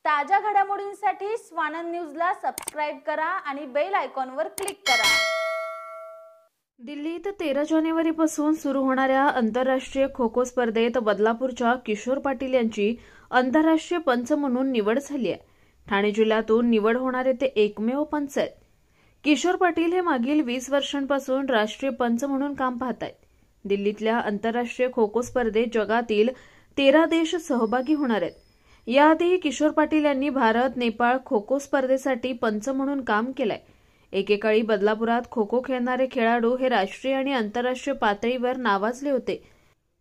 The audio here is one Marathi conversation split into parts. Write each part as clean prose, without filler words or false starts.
ताज्या घडामोडींसाठी स्वानंद न्यूजला सबस्क्राइब करा आणि बेल आयकॉनवर क्लिक करा। दिल्लीत 13 जानेवारीपासून सुरू होणाऱ्या आंतरराष्ट्रीय खो खो स्पर्धेत बदलापूरच्या किशोर पाटील यांची आंतरराष्ट्रीय पंच म्हणून निवड झाली आहे। ठाणे जिल्ह्यातून निवड होणारे ते एकमेव पंच आहेत। किशोर पाटील हे मागील 20 वर्षांपासून राष्ट्रीय पंच म्हणून काम पाहत आहेत। दिल्लीतल्या आंतरराष्ट्रीय खो खो स्पर्धेत जगातील 13 देश सहभागी होणार आहेत। याआधी किशोर पाटील यांनी भारत नेपाळ खो खो स्पर्धेसाठी पंच म्हणून काम केलंय। एकेकाळी बदलापुरात खो खो खेळणारे खेळाडू हे राष्ट्रीय आणि आंतरराष्ट्रीय पातळीवर नावाजले होते।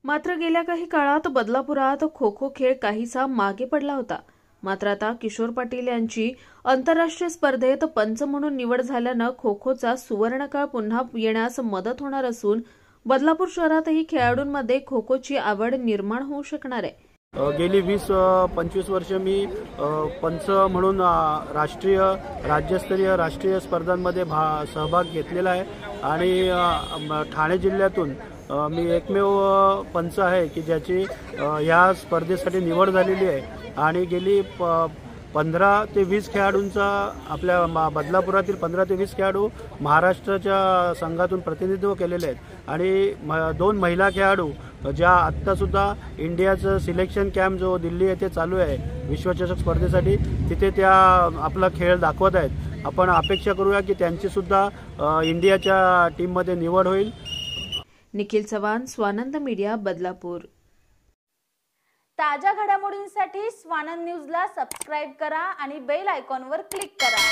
मात्र गेल्या काही काळात बदलापुरात खो खो खेळ काहीसा मागे पडला होता। मात्र आता किशोर पाटील यांची आंतरराष्ट्रीय स्पर्धेत पंच म्हणून निवड झाल्यानं खो खोचा सुवर्णकाळ पुन्हा येण्यास मदत होणार असून बदलापूर शहरातही खेळाडूंमध्ये खो खोची आवड निर्माण होऊ शकणार आहे। गेली 20-25 वर्ष मी पंच म्हणून राष्ट्रीय राज्यस्तरीय राष्ट्रीय स्पर्धांमध्ये सहभाग घेतलेला आहे आणि ठाणे जिल्ह्यातून मी एकमेव पंच आहे की ज्याची या स्पर्धेसाठी निवड झालेली आहे आणि गेली 15 ते 20 खेळाडूंचा आपल्या बदलापुरातील 15 ते 20 खेळाडू महाराष्ट्राच्या संघातून प्रतिनिधित्व केलेले आहेत आणि 2 महिला खेळाडू ज्या आत्तासुद्धा इंडियाचं सिलेक्शन कॅम्प जो दिल्ली येथे चालू आहे विश्वचषक स्पर्धेसाठी तिथे त्या आपला खेळ दाखवत आहेत। आपण अपेक्षा करूया की त्यांची सुद्धा इंडियाच्या टीममध्ये निवड होईल। निखिल चव्हाण, स्वानंद मीडिया, बदलापूर। ताज्या घडामोडींसाठी स्वानंद न्यूजला सबस्क्राइब करा आणि बेल आयकॉनवर क्लिक करा।